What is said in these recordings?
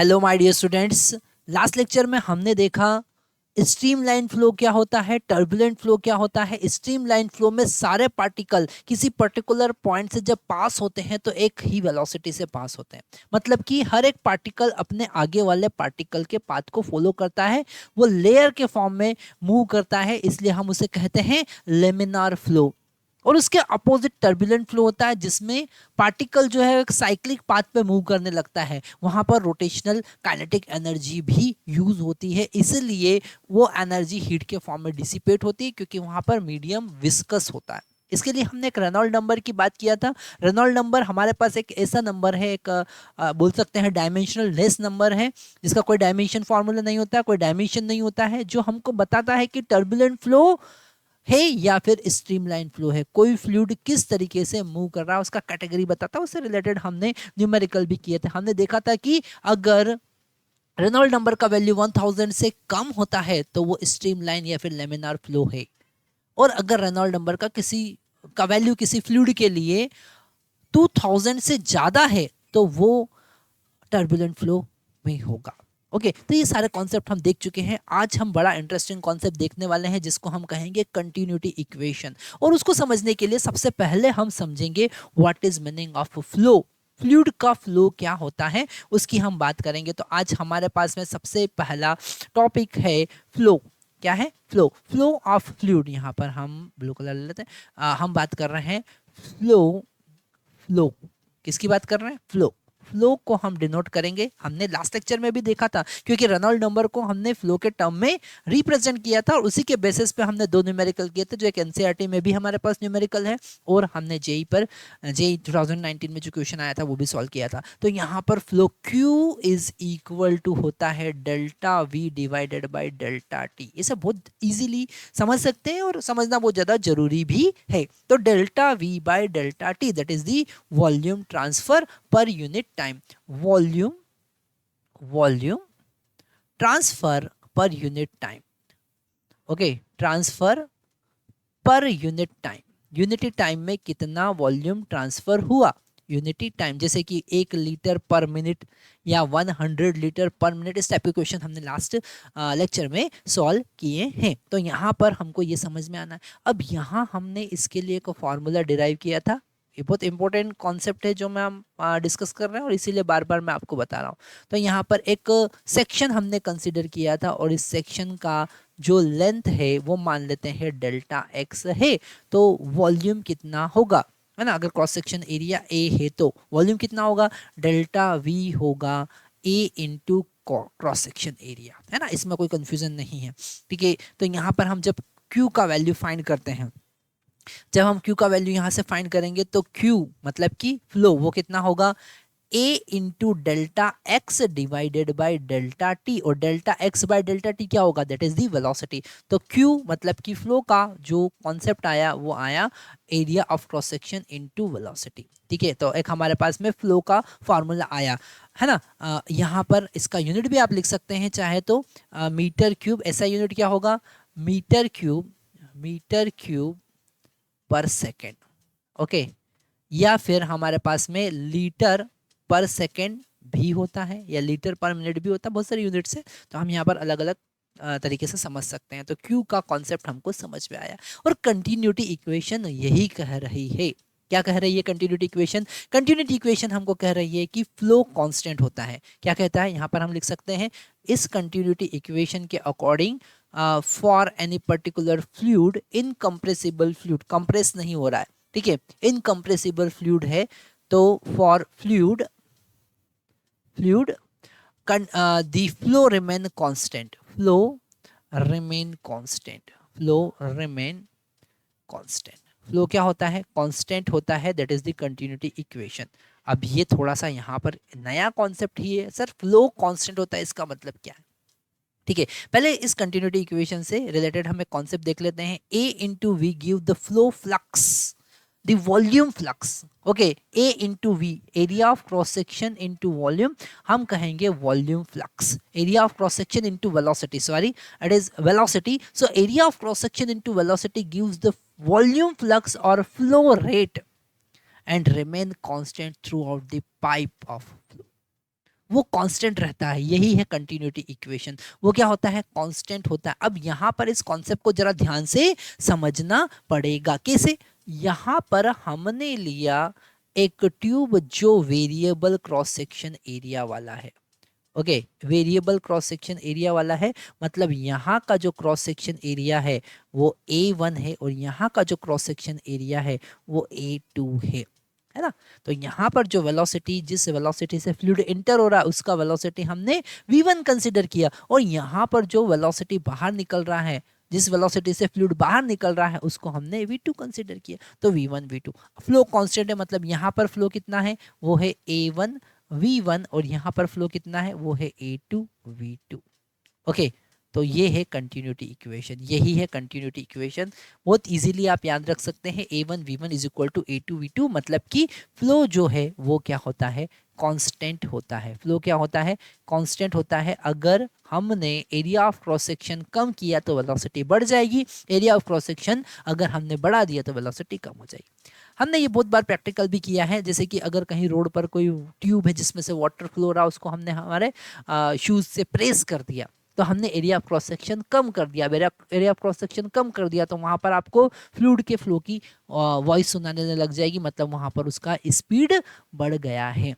Hello my dear students. Last lecture में हमने देखा स्ट्रीमलाइन फ्लो क्या होता है, टर्बुलेंट फ्लो क्या होता है। स्ट्रीमलाइन फ्लो में सारे पार्टिकल किसी पर्टिकुलर पॉइंट से जब पास होते हैं तो एक ही वेलोसिटी से पास होते हैं। मतलब कि हर एक पार्टिकल अपने आगे वाले पार्टिकल के पाथ को फॉलो करता है, वो लेयर के फॉर्म में मूव करता है, इसलिए हम उसे कहते हैं लेमिनार फ्लो। और उसके अपोजिट टर्बुलेंट फ्लो होता है जिसमें पार्टिकल जो है एक साइक्लिक पाथ पे मूव करने लगता है, वहां पर रोटेशनल काइनेटिक एनर्जी भी यूज होती है, इसलिए वो एनर्जी हीट के फॉर्म में डिसिपेट होती है क्योंकि वहां पर मीडियम विस्कस होता है। इसके लिए हमने एक रेनॉल्ड नंबर की बात किया था। रेनॉल्ड नंबर हमारे पास एक ऐसा नंबर है, एक बोल सकते हैं डायमेंशनल लेस नंबर है, जिसका कोई डायमेंशन फॉर्मूला नहीं होता, कोई डायमेंशन नहीं होता है, जो हमको बताता है कि टर्बुलेंट फ्लो है या फिर स्ट्रीमलाइन फ्लो है, कोई फ्लूइड किस तरीके से मूव कर रहा है उसका कैटेगरी बताता है। उससे रिलेटेड हमने न्यूमेरिकल भी किए थे। हमने देखा था कि अगर रेनॉल्ड नंबर का वैल्यू 1000 से कम होता है तो वो स्ट्रीमलाइन या फिर लेमिनार फ्लो है, और अगर रेनॉल्ड नंबर का वैल्यू किसी फ्लूइड के लिए 2000 से ज्यादा है तो वो टर्बुलेंट फ्लो में होगा। ओके, तो ये सारे कॉन्सेप्ट हम देख चुके हैं। आज हम बड़ा इंटरेस्टिंग कॉन्सेप्ट देखने वाले हैं जिसको हम कहेंगे कंटिन्यूटी इक्वेशन। और उसको समझने के लिए सबसे पहले हम समझेंगे what is meaning of flow. Fluid का फ्लो क्या होता है उसकी हम बात करेंगे। तो आज हमारे पास में सबसे पहला टॉपिक है फ्लो। क्या है? फ्लो। फ्लो ऑफ फ्लूइड, यहाँ पर हम ब्लू कलर ले लेते हैं। हम बात कर रहे हैं फ्लो। फ्लो किसकी बात कर रहे हैं? फ्लो। फ्लो को हम डिनोट करेंगे, हमने लास्ट लेक्चर में भी देखा था, क्योंकि रेनॉल्ड नंबर को हमने फ्लो के टर्म में रिप्रेजेंट किया था और उसी के बेसिस पे हमने दो न्यूमेरिकल किए थे, जो एक एनसीईआरटी में भी हमारे पास न्यूमेरिकल है और हमने जेई 2019 में जो क्वेश्चन आया था वो भी सॉल्व किया था। तो यहाँ पर flow Q is equal to होता है delta V divided by delta T. इसे बहुत इजीली समझ सकते हैं और समझना बहुत ज्यादा जरूरी भी है। तो delta we by delta T that is the volume transfer per unit time. Volume transfer per unit time. Okay, transfer per unit time. Unity time में कितना वॉल्यूम ट्रांसफर हुआ, यूनिटी टाइम, जैसे कि 1 लीटर पर मिनट या 100 litre पर minute. इस type के क्वेश्चन हमने लास्ट लेक्चर में सॉल्व किए हैं। तो यहाँ पर हमको ये समझ में आना है। अब यहाँ हमने इसके लिए एक फॉर्मूला डिराइव किया था। ये बहुत इंपॉर्टेंट कॉन्सेप्ट है जो मैं हम डिस्कस कर रहे हैं और इसीलिए बार बार मैं आपको बता रहा हूँ। तो यहाँ पर एक सेक्शन हमने कंसिडर किया था और इस सेक्शन का जो लेंथ है वो मान लेते हैं डेल्टा एक्स है। तो वॉल्यूम कितना होगा, है ना? अगर क्रॉस सेक्शन एरिया ए है तो वॉल्यूम कितना होगा? डेल्टा वी होगा ए इंटू क्रॉस सेक्शन एरिया, है ना? इसमें कोई कंफ्यूजन नहीं है, ठीक है। तो यहाँ पर हम जब क्यू का वैल्यू फाइंड करते हैं, जब हम Q का वैल्यू यहां से फाइंड करेंगे तो Q मतलब कि फ्लो वो कितना होगा? A into delta x divided by delta t, और delta x by delta t क्या होगा? That is the velocity. तो Q मतलब कि फ्लो का जो कॉन्सेप्ट आया वो आया area of cross section into velocity, ठीक है। तो एक हमारे पास में फ्लो का फॉर्मूला आया, है ना? यहाँ पर इसका यूनिट भी आप लिख सकते हैं चाहे तो, मीटर क्यूब। ऐसा यूनिट क्या होगा? मीटर क्यूब, मीटर क्यूब पर सेकेंड। ओके, या फिर हमारे पास में लीटर पर सेकेंड भी होता है या लीटर पर मिनट भी होता है, बहुत सारे यूनिट्स है। तो हम यहाँ पर अलग अलग तरीके से समझ सकते हैं। तो क्यू का कॉन्सेप्ट हमको समझ में आया। और कंटिन्यूटी इक्वेशन यही कह रही है। क्या कह रही है कंटिन्यूटी इक्वेशन? कंटिन्यूटी इक्वेशन हमको कह रही है कि फ्लो कांस्टेंट होता है। क्या कहता है? यहाँ पर हम लिख सकते हैं इस कंटिन्यूटी इक्वेशन के according for any particular fluid, incompressible fluid, compress नहीं हो रहा है, ठीक है, इनकम्प्रेसिबल फ्लूइड है, तो for fluid the flow remain constant, flow remain constant, flow remain constant. Flow क्या होता है? कांस्टेंट होता है, that is the continuity equation. अब ये थोड़ा सा यहाँ पर नया कॉन्सेप्ट ही है, सर फ्लो कांस्टेंट होता है इसका मतलब क्या है? ठीक है, पहले इस कंटिन्यूटी इक्वेशन से रिलेटेड हम एक कॉन्सेप्ट देख लेते हैं। A into v give the flow flux, the volume flux. Okay, A into v, area of cross section into volume, हम कहेंगे volume flux. Area of cross section into velocity, sorry it is velocity. So area of cross section into velocity gives the volume flux और flow rate and remain constant throughout the pipe of flow. वो constant रहता है, यही है continuity equation. वो क्या होता है, कांस्टेंट होता है। अब यहाँ पर इस कॉन्सेप्ट को जरा ध्यान से समझना पड़ेगा। कैसे, यहाँ पर हमने लिया एक ट्यूब जो वेरिएबल क्रॉस सेक्शन एरिया वाला है। Okay, variable cross section area वाला है, मतलब यहाँ का जो क्रॉस सेक्शन एरिया है वो A1 है और यहाँ का जो क्रॉस सेक्शन एरिया है वो A2 है ना। तो यहाँ पर जो वेलोसिटी, जिस वेलोसिटी से फ्लूइड इंटर हो रहा है उसका वेलोसिटी हमने V1 कंसीडर किया, और यहाँ पर जो वेलोसिटी बाहर निकल रहा है, जिस वेलोसिटी से फ्लूइड बाहर निकल रहा है उसको हमने V2 कंसीडर किया। तो V1 V2 फ्लो कांस्टेंट है, मतलब यहाँ पर फ्लो कितना है, वो है A1 V1, और यहाँ पर फ्लो कितना है, वो है A2 V2। ओके, तो ये है कंटिन्यूटी इक्वेशन, यही है कंटिन्यूटी इक्वेशन। बहुत इजीली आप याद रख सकते हैं, A1 V1 is equal to A2 V2, मतलब कि फ्लो जो है वो क्या होता है, कांस्टेंट होता है। फ्लो क्या होता है, कांस्टेंट होता है। अगर हमने एरिया ऑफ क्रॉस सेक्शन कम किया तो वेलोसिटी बढ़ जाएगी, एरिया ऑफ क्रॉस सेक्शन अगर हमने बढ़ा दिया तो वेलोसिटी कम हो जाएगी। हमने ये बहुत बार प्रैक्टिकल भी किया है, जैसे कि अगर कहीं रोड पर कोई ट्यूब है जिसमें से वाटर फ्लो रहा, उसको हमने हमारे शूज से प्रेस कर दिया तो हमने एरिया ऑफ क्रॉस सेक्शन कम कर दिया। एरिया ऑफ क्रॉस सेक्शन कम कर दिया तो वहां पर आपको फ्लूइड के फ्लो की वॉइस सुनाने लग जाएगी, मतलब वहां पर उसका स्पीड बढ़ गया है।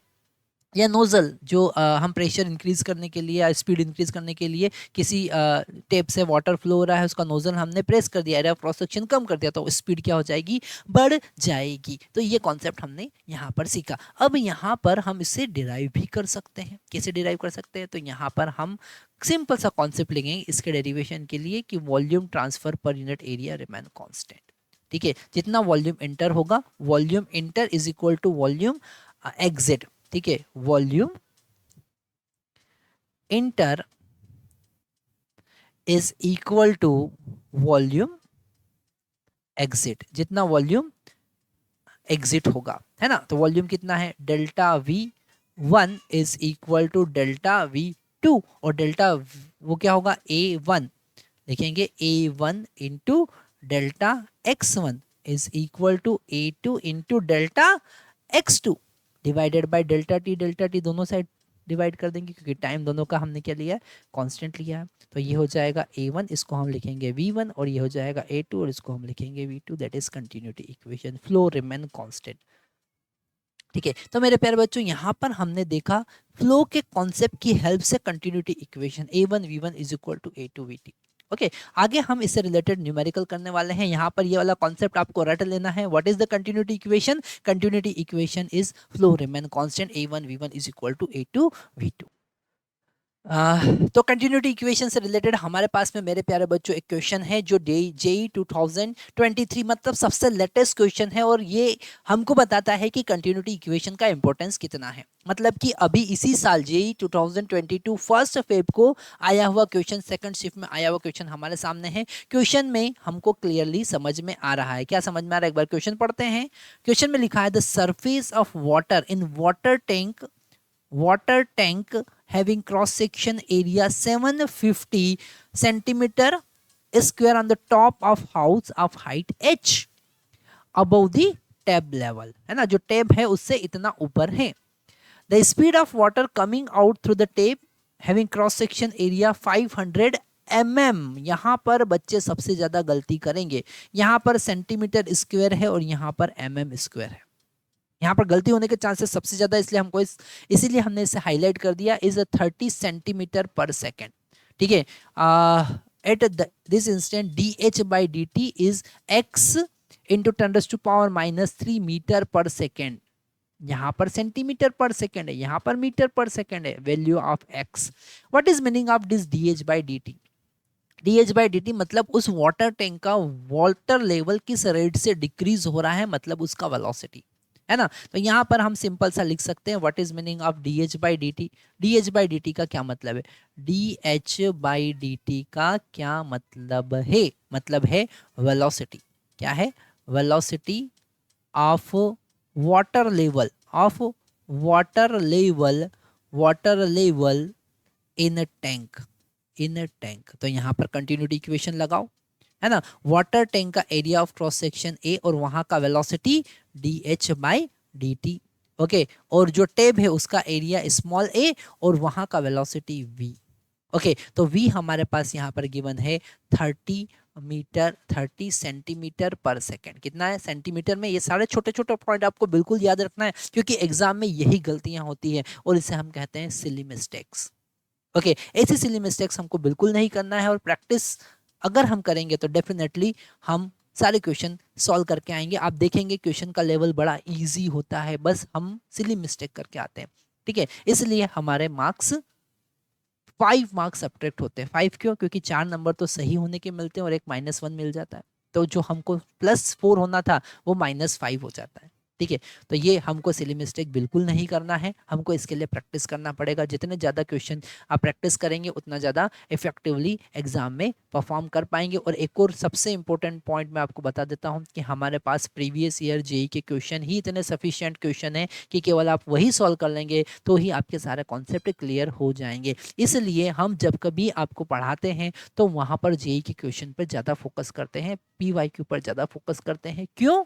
या नोजल जो हम प्रेशर इंक्रीज करने के लिए या स्पीड इंक्रीज करने के लिए किसी टेप से वाटर फ्लो हो रहा है, उसका नोजल हमने प्रेस कर दिया, एरिया ऑफ क्रॉस सेक्शन कम कर दिया, तो स्पीड क्या हो जाएगी, बढ़ जाएगी। तो ये कॉन्सेप्ट हमने यहाँ पर सीखा। अब यहाँ पर हम इसे डिराइव भी कर सकते हैं। कैसे डिराइव कर सकते हैं, तो यहाँ पर हम सिंपल सा कॉन्सेप्ट लेंगे इसके डेरिवेशन के लिए कि volume transfer per unit area remain constant. ठीक है, जितना वॉल्यूम इंटर होगा, volume enter is equal to volume exit. ठीक है, volume enter is equal to volume exit, जितना वॉल्यूम एग्जिट होगा, है ना। तो वॉल्यूम कितना है, delta V1 is equal to delta V2, और डेल्टा वो क्या होगा, A1, लिखेंगे A1 into delta X1 is equal to A2 into delta X2 divided by delta T दोनों साइड डिवाइड कर देंगे क्योंकि टाइम दोनों का हमने क्या लिया है, कांस्टेंट लिया है। तो ये हो जाएगा A1, इसको हम लिखेंगे V1, और ये हो जाएगा A2 और इसको हम लिखेंगे V2। That is continuity equation, flow remain constant. ठीक है, तो मेरे प्यारे बच्चों यहाँ पर हमने देखा फ्लो के कॉन्सेप्ट की हेल्प से continuity equation A1 V1 is equal to A2 VT। Okay, आगे हम इससे रिलेटेड न्यूमेरिकल करने वाले हैं। यहाँ पर ये वाला कॉन्सेप्ट आपको रट लेना है। What is the continuity equation, continuity equation is flow remain constant A1 V1 is equal to A2 V2। तो कंटिन्यूटी इक्वेशन से रिलेटेड हमारे पास में मेरे प्यारे बच्चों एक क्वेश्चन है जो JEE 2023 मतलब सबसे लेटेस्ट क्वेश्चन है, और ये हमको बताता है कि कंटिन्यूटी इक्वेशन का इंपॉर्टेंस कितना है। मतलब कि अभी इसी साल JEE 2022 फर्स्ट फेब को आया हुआ क्वेश्चन, सेकंड शिफ्ट में आया हुआ क्वेश्चन हमारे सामने है। क्वेश्चन में हमको क्लियरली समझ में आ रहा है। क्या समझ में आ रहा है, एक बार क्वेश्चन पढ़ते हैं। क्वेश्चन में लिखा है the surface of water in water tank having cross section area 750 centimeter square on the top of house of height h above the tab level, है ना, जो टेब है उससे इतना ऊपर है। the speed of water coming out through the tap having cross section area 500 mm। यहाँ पर बच्चे सबसे ज्यादा गलती करेंगे, यहाँ पर सेंटीमीटर स्क्वायर है और यहाँ पर mm स्क्वायर है। यहाँ पर गलती होने के चांसेस सबसे ज्यादा, इसलिए हमको इसीलिए हमने इसे हाईलाइट कर दिया, इज 30 सेंटीमीटर पर सेकेंड। ठीक है, at this instant dH/dt is x into 10⁻³ metre per second. यहाँ पर सेंटीमीटर पर सेकेंड है, यहाँ पर मीटर पर सेकेंड है, value of x। What is meaning of this dH/dt, dH/dt मतलब उस वाटर टैंक का वाटर लेवल किस रेट से डिक्रीज हो रहा है, मतलब उसका वेलोसिटी, है ना। तो यहाँ पर हम सिंपल सा लिख सकते हैं what is meaning of dH/dt। dH/dt का क्या मतलब है, dH/dt का क्या मतलब है वेलोसिटी। क्या है, velocity of water level, water level in tank. तो यहाँ पर कंटिन्यूटी इक्वेशन लगाओ, है ना। वाटर टैंक का area of cross section A और वहां का वेलोसिटी dH/dt। ओके, और जो टेब है उसका एरिया स्मॉल ए और वहां का वेलोसिटी v। ओके, तो v हमारे पास यहाँ पर गिवन है 30 सेंटीमीटर पर सेकेंड। कितना है सेंटीमीटर में? ये सारे छोटे छोटे पॉइंट आपको बिल्कुल याद रखना है, क्योंकि एग्जाम में यही गलतियां होती है और इसे हम कहते हैं सिली मिस्टेक्स। ओके, ऐसी सिली मिस्टेक्स हमको बिल्कुल नहीं करना है, और प्रैक्टिस अगर हम करेंगे तो डेफिनेटली हम सारे क्वेश्चन सॉल्व करके आएंगे। आप देखेंगे क्वेश्चन का लेवल बड़ा इजी होता है, बस हम सिली मिस्टेक करके आते हैं। ठीक है, इसलिए हमारे मार्क्स 5 मार्क्स सब्ट्रैक्ट होते हैं। 5 क्यों? क्योंकि 4 नंबर तो सही होने के मिलते हैं और एक -1 मिल जाता है, तो जो हमको +4 होना था वो -5 हो जाता है। ठीक है, तो ये हमको सिली मिस्टेक बिल्कुल नहीं करना है, हमको इसके लिए प्रैक्टिस करना पड़ेगा। जितने ज़्यादा क्वेश्चन आप प्रैक्टिस करेंगे उतना ज़्यादा इफेक्टिवली एग्जाम में परफॉर्म कर पाएंगे। और एक और सबसे इंपॉर्टेंट पॉइंट मैं आपको बता देता हूँ कि हमारे पास प्रीवियस ईयर जेई के क्वेश्चन ही इतने सफिशिएंट क्वेश्चन हैं कि केवल आप वही सॉल्व कर लेंगे तो ही आपके सारे कॉन्सेप्ट क्लियर हो जाएंगे। इसलिए हम जब कभी आपको पढ़ाते हैं तो वहाँ पर जेई के क्वेश्चन पर ज़्यादा फोकस करते हैं, पीवाईक्यू पर ज़्यादा फोकस करते हैं। क्यों?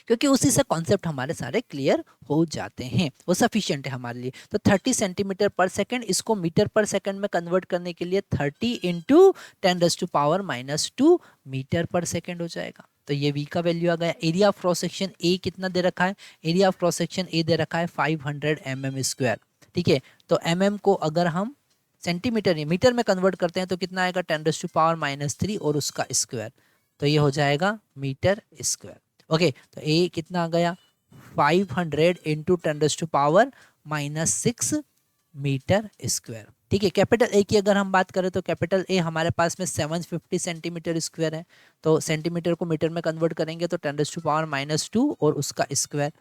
क्योंकि उसी से कॉन्सेप्ट हमारे सारे क्लियर हो जाते हैं, वो सफिशिएंट है हमारे लिए। तो 30 सेंटीमीटर पर सेकंड, इसको मीटर पर सेकंड में कन्वर्ट करने के लिए 30 इंटू 10⁻⁻² मीटर पर सेकंड हो जाएगा। तो ये v का वैल्यू आ गया। Area of cross section A कितना दे रखा है? Area of cross section A दे रखा है 500 mm²। ठीक है, तो mm को अगर हम सेंटीमीटर या मीटर में कन्वर्ट करते हैं तो कितना आएगा? 10⁻³ और उसका स्क्वायर, तो ये हो जाएगा मीटर स्क्वायर। ओके, तो ए कितना आ गया? 500 इंटू 10⁻⁻6 मीटर स्क्वायर। ठीक है, कैपिटल ए की अगर हम बात करें तो कैपिटल ए हमारे पास में 750 सेंटीमीटर स्क्वायर है, तो सेंटीमीटर को मीटर में कन्वर्ट करेंगे तो 10⁻⁻² और उसका स्क्वायर,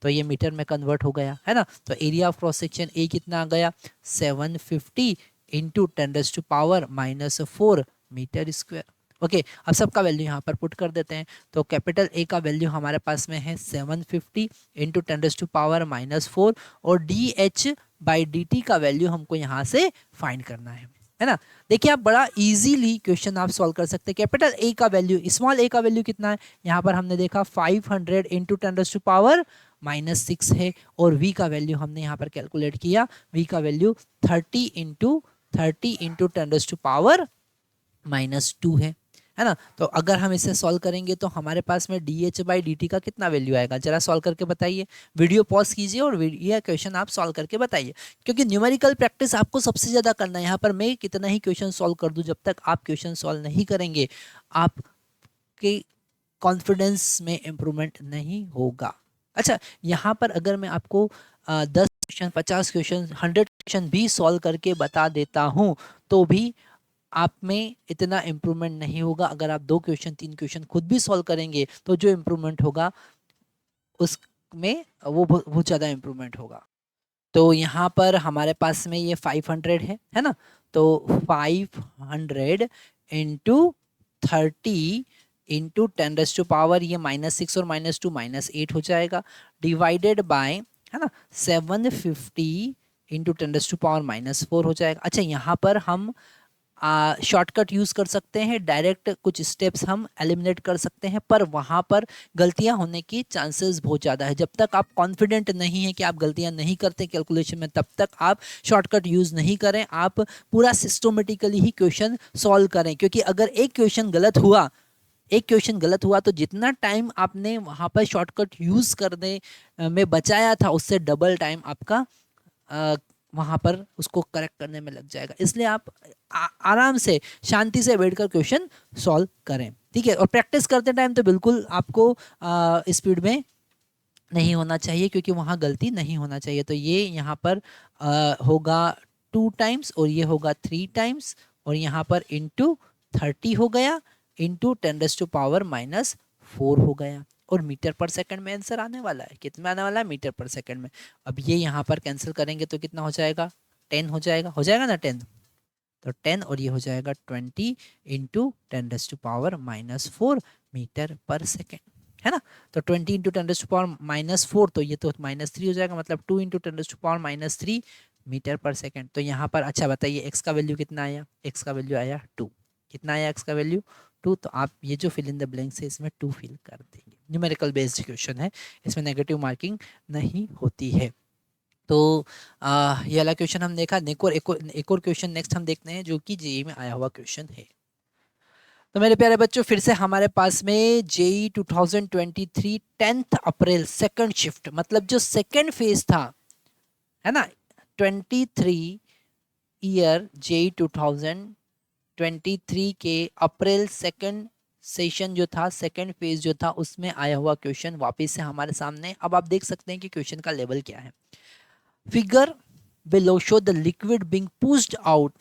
तो ये मीटर में कन्वर्ट हो गया है ना। तो area of cross section A कितना आ गया? 750 इंटू 10⁻⁻4 मीटर स्क्वायर। ओके, अब सबका वैल्यू यहाँ पर पुट कर देते हैं। तो कैपिटल ए का वैल्यू हमारे पास में है 750 इंटू 10⁻⁻4 और dh/dt का वैल्यू हमको यहाँ से फाइंड करना है ना। देखिए, आप बड़ा इजीली क्वेश्चन आप सॉल्व कर सकते हैं। कैपिटल ए का वैल्यू, स्मॉल ए का वैल्यू कितना है? यहाँ पर हमने देखा 500 इंटू 10⁻⁻6 है, और v का वैल्यू हमने यहाँ पर कैलकुलेट किया, v का वैल्यू 30 इंटू 10⁻⁻² है ना। तो अगर हम इसे सॉल्व करेंगे तो हमारे पास में dh/dt का कितना वैल्यू आएगा? जरा सॉल्व करके बताइए। वीडियो पॉज कीजिए और ये क्वेश्चन आप सॉल्व करके बताइए, क्योंकि न्यूमेरिकल प्रैक्टिस आपको सबसे ज़्यादा करना है। यहाँ पर मैं कितना ही क्वेश्चन सॉल्व कर दूँ, जब तक आप क्वेश्चन सॉल्व नहीं करेंगे आपके कॉन्फिडेंस में इम्प्रूवमेंट नहीं होगा। अच्छा, यहाँ पर अगर मैं आपको 10 क्वेश्चन, 50 क्वेश्चन, 100 क्वेश्चन भी सॉल्व करके बता देता हूँ तो भी आप में इतना इम्प्रूवमेंट नहीं होगा। अगर आप 2 क्वेश्चन 3 क्वेश्चन खुद भी सॉल्व करेंगे तो जो इम्प्रूवमेंट होगा उसमें वो बहुत ज़्यादा इम्प्रूवमेंट होगा। तो यहाँ पर हमारे पास में ये 500 है ना। तो 500 इंटू 30 इंटू 10⁻, ये -6 और -2 -8 हो जाएगा, डिवाइडेड बाय, है ना, 750 इंटू 10⁻⁻4 हो जाएगा। अच्छा, यहाँ पर हम शॉर्टकट यूज़ कर सकते हैं, डायरेक्ट कुछ स्टेप्स हम एलिमिनेट कर सकते हैं, पर वहाँ पर गलतियाँ होने की चांसेस बहुत ज़्यादा है। जब तक आप कॉन्फिडेंट नहीं है कि आप गलतियाँ नहीं करते कैलकुलेशन में, तब तक आप शॉर्टकट यूज़ नहीं करें। आप पूरा सिस्टमेटिकली ही क्वेश्चन सॉल्व करें, क्योंकि अगर एक क्वेश्चन गलत हुआ तो जितना टाइम आपने वहाँ पर शॉर्टकट यूज़ करने में बचाया था उससे डबल टाइम आपका वहाँ पर उसको करेक्ट करने में लग जाएगा। इसलिए आप आराम से शांति से बैठकर क्वेश्चन सॉल्व करें। ठीक है, और प्रैक्टिस करते टाइम तो बिल्कुल आपको स्पीड में नहीं होना चाहिए, क्योंकि वहाँ गलती नहीं होना चाहिए। तो ये यहाँ पर होगा 2 टाइम्स और ये होगा 3 टाइम्स, और यहाँ पर इंटू 30 हो गया, इंटू 10⁻⁻4 हो गया, और मीटर पर सेकंड में आंसर आने वाला है। कितना आने वाला है? मीटर पर सेकंड में। अब ये यहाँ पर कैंसिल करेंगे तो कितना हो जाएगा? 10 हो जाएगा ना 10। तो 10 और ये हो जाएगा 20 इंटू 10⁻⁻4 मीटर पर सेकेंड, है ना। तो 20 इंटू 10⁻⁻4, तो ये तो -3 हो जाएगा, मतलब 2 इंटू 10⁻⁻3 मीटर पर सेकेंड। तो यहाँ पर अच्छा बताइए, एक्स का वैल्यू कितना आया? एक्स का वैल्यू आया 2। कितना आया एक्स का वैल्यू? 2। तो आप ये जो फिल इन द ब्लैंक्स है इसमें 2 फिल कर देंगे, न्यूमेरिकल बेस्ड क्वेश्चन है, इसमें नेगेटिव मार्किंग नहीं होती है। तो ये वाला क्वेश्चन हम देखा। एक और क्वेश्चन नेक्स्ट हम देखते हैं जो कि जेईई में आया हुआ क्वेश्चन है। तो मेरे प्यारे बच्चों, फिर से हमारे पास में जेईई 2023 10 अप्रैल सेकंड शिफ्ट, मतलब जो सेकंड फेज था, है ना, 23 ईयर जेईई 2023 के अप्रैल सेकंड सेशन जो था, सेकंड फेज जो था, उसमें आया हुआ क्वेश्चन वापस से हमारे सामने। अब आप देख सकते हैं कि क्वेश्चन का लेवल क्या है। Figure below show the liquid being pushed out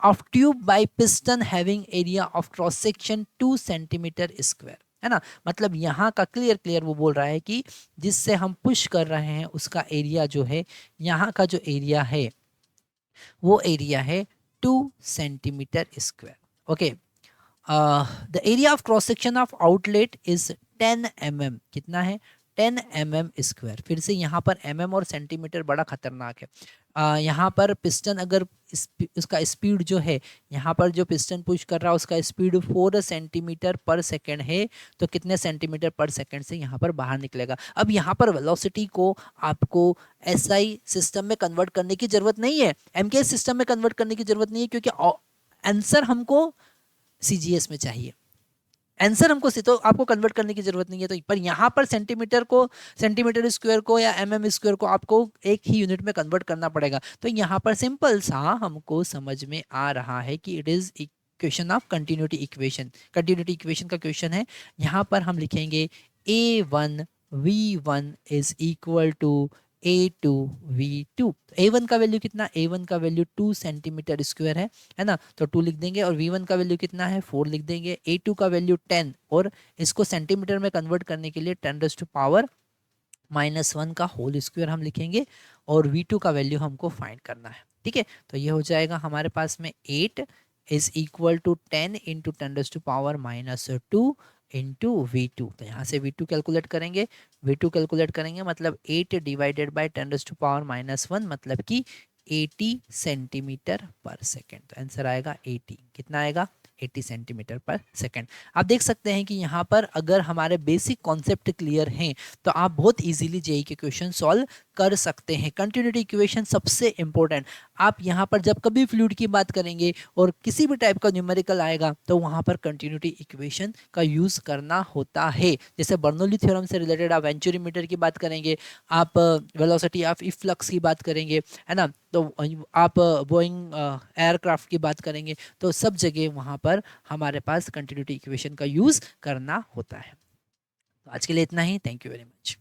of tube by piston having area of cross section 2 centimetre square, है ना। मतलब यहाँ का क्लियर वो बोल रहा है कि जिससे हम पुश कर रहे हैं उसका एरिया जो है, यहाँ का जो एरिया है वो एरिया है 2 centimetre square. Okay, the area of cross section of outlet is 10 mm। कितना है? 10 mm स्क्वायर। फिर से यहाँ पर mm और सेंटीमीटर बड़ा खतरनाक है। यहाँ पर पिस्टन अगर उसका स्पीड जो है, यहाँ पर जो पिस्टन पुश कर रहा है उसका स्पीड 4 सेंटीमीटर पर सेकेंड है, तो कितने सेंटीमीटर पर सेकेंड से यहाँ पर बाहर निकलेगा। अब यहाँ पर वेलोसिटी को आपको एसआई सिस्टम में कन्वर्ट करने की जरूरत नहीं है, एमकेएस सिस्टम में कन्वर्ट करने की जरूरत नहीं है, क्योंकि आंसर हमको सीजीएस में चाहिए। आंसर हमको तो आपको कन्वर्ट करने की जरूरत नहीं है। तो पर यहाँ पर सेंटीमीटर स्क्वायर को या mm स्क्वायर को आपको एक ही यूनिट में कन्वर्ट करना पड़ेगा। तो यहाँ पर सिंपल सा हमको समझ में आ रहा है कि it is equation of continuity equation. Continuity equation का क्वेश्चन है। यहाँ पर हम लिखेंगे A1 V1 is equal to A2 V2। A1 का वैल्यू कितना? A1 का वैल्यू 2 सेंटीमीटर स्क्वायर है ना, तो 2 लिख देंगे। और V1 का वैल्यू कितना है? 4 लिख देंगे। A2 का वैल्यू 10, और इसको सेंटीमीटर में कन्वर्ट करने के लिए 10⁻⁻1 का होल स्क्वायर हम लिखेंगे, और V2 का वैल्यू हमको फाइंड करना है। ठीक है, तो ये हो जाएगा हमारे पास में 8 is equal to 10 into 10⁻2 into V2। तो यहाँ से V2 कैलकुलेट करेंगे, V2 कैलकुलेट करेंगे मतलब 8 डिवाइडेड बाई 10⁻⁻1 मतलब कि 80 सेंटीमीटर पर सेकेंड। तो आंसर आएगा 80। कितना आएगा? 80 सेंटीमीटर पर सेकेंड। आप देख सकते हैं कि यहाँ पर अगर हमारे बेसिक कॉन्सेप्ट क्लियर हैं तो आप बहुत इजीली जेईई के क्वेश्चन सॉल्व कर सकते हैं। कंटिन्यूटी इक्वेशन सबसे इंपॉर्टेंट। आप यहाँ पर जब कभी फ्लूइड की बात करेंगे और किसी भी टाइप का न्यूमेरिकल आएगा तो वहाँ पर कंटिन्यूटी इक्वेशन का यूज़ करना होता है। जैसे बर्नौली थ्योरम से रिलेटेड आप वेंचुरीमीटर की बात करेंगे, आप वेलोसिटी ऑफ इफ्लक्स की बात करेंगे, है ना, तो आप बोइंग एयरक्राफ्ट की बात करेंगे, तो सब जगह वहाँ पर हमारे पास कंटिन्यूटी इक्वेशन का यूज़ करना होता है। तो आज के लिए इतना ही। Thank you very much.